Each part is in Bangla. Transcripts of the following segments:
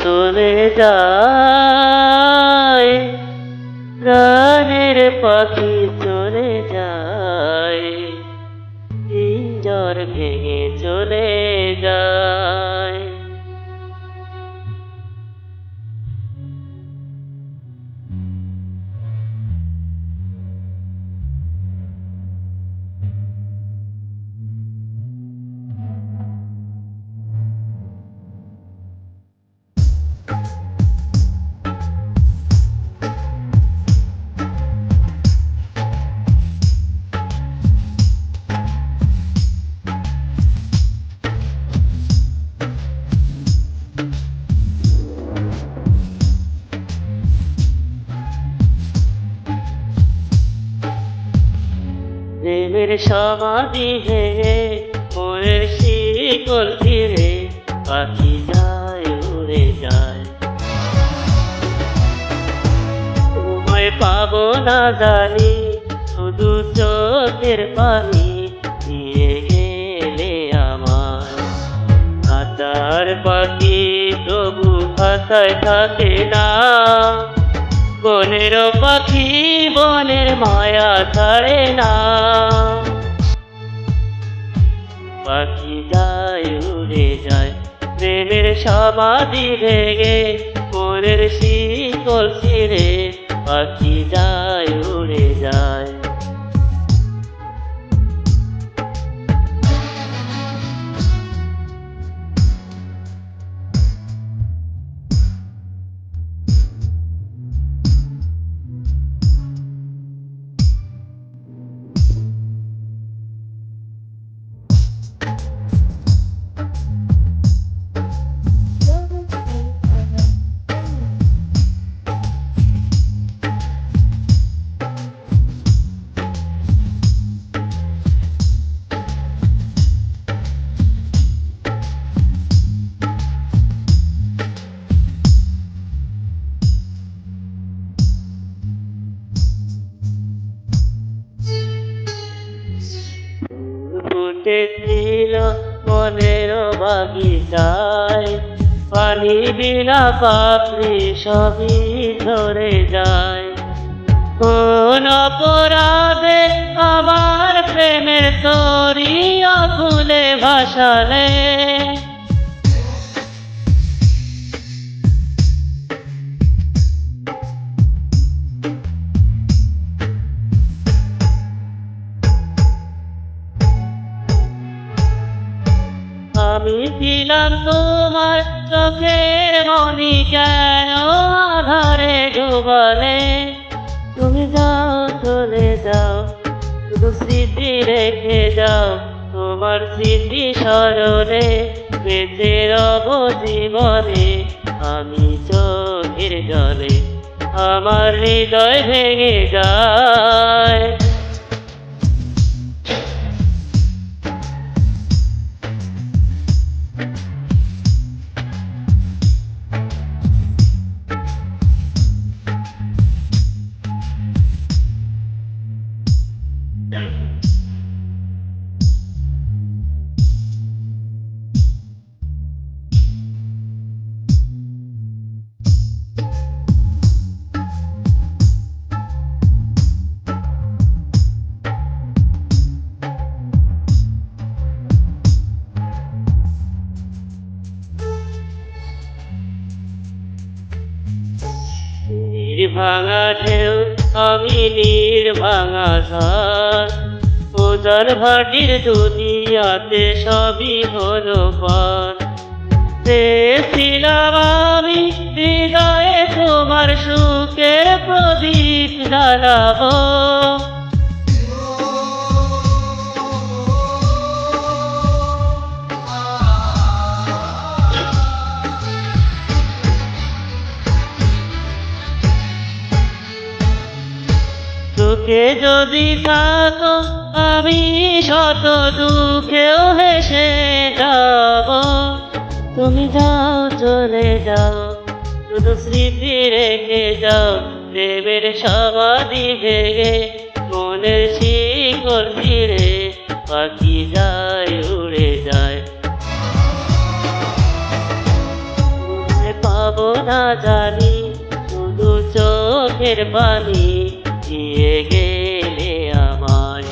চলে যায়, গানের পাখি চলে যায়, পিঞ্জর ভেঙে চলে যায়। প্রেমের সমাধি ভেঙে মনের শিকল ছিঁড়ে পাখি যায় উড়ে যায়। তোমায় পাবো না জানি, শুধু চোখের পানি দিয়ে গেলে আমার। খাতার পাখি তবু খাতায় থাকে না, বনের পাখি বনের মায়া ছাড়ে না। পাখি যায় উড়ে যায়, প্রেমের সমাধি ভেঙে মনের শিকল ছিঁড়ে পাখি যায় উড়ে যায়। ফুটেছিল মনের বাগিচায়, পানি বিনা পাপড়ি সবই ঝরে যায়। কোন অপরাধে আমার প্রেমের তরি আকুলে ভাসালে, আমি ছিলাম তোমার চোখের মনি, কেন আধারে ডুবালে। তুমি যাও চলে যাও, শুধু স্মৃতি রেখে যাও, তোমার স্মৃতি স্মরণে বেঁচে রব জীবনে। আমি চোখের জলে আমার হৃদয় ভেঙে যায়। ভাঙা ঢেউ আমি নীর ভাঙা ঘর, উজার ভাটির দুনিয়াতে সবই হলো পর। ছিলাম আমি হৃদয়ে তোমার সুখের প্রদীপ জ্বালাবো। সুখে যদি থাকো আমি শত দুঃখেও হেসে যাব। তুমি যাও চলে যাও, শুধু স্মৃতি রেখে যাও, প্রেমের সমাধি ভেঙে মনের শিকল ছিঁড়ে পাখি যায় উড়ে যায়। হব না জানি, শুধু চোখের পানি দিয়ে গেলে আমায়।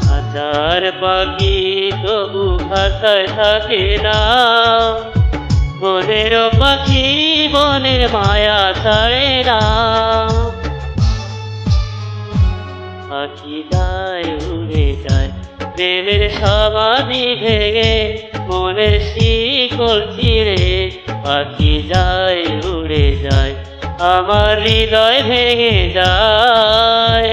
হাজার পাখি তবু ভাষায় থাকে না, বনের পাখি বনের মায়া ছাড়ে না। পাখি যায় উড়ে যায় প্রেমের সমাধি ভেঙে, মনের শিকল ছিঁড়ে পাখি যায় উড়ে যায়, আমার হৃদয় ভেঙে যায়।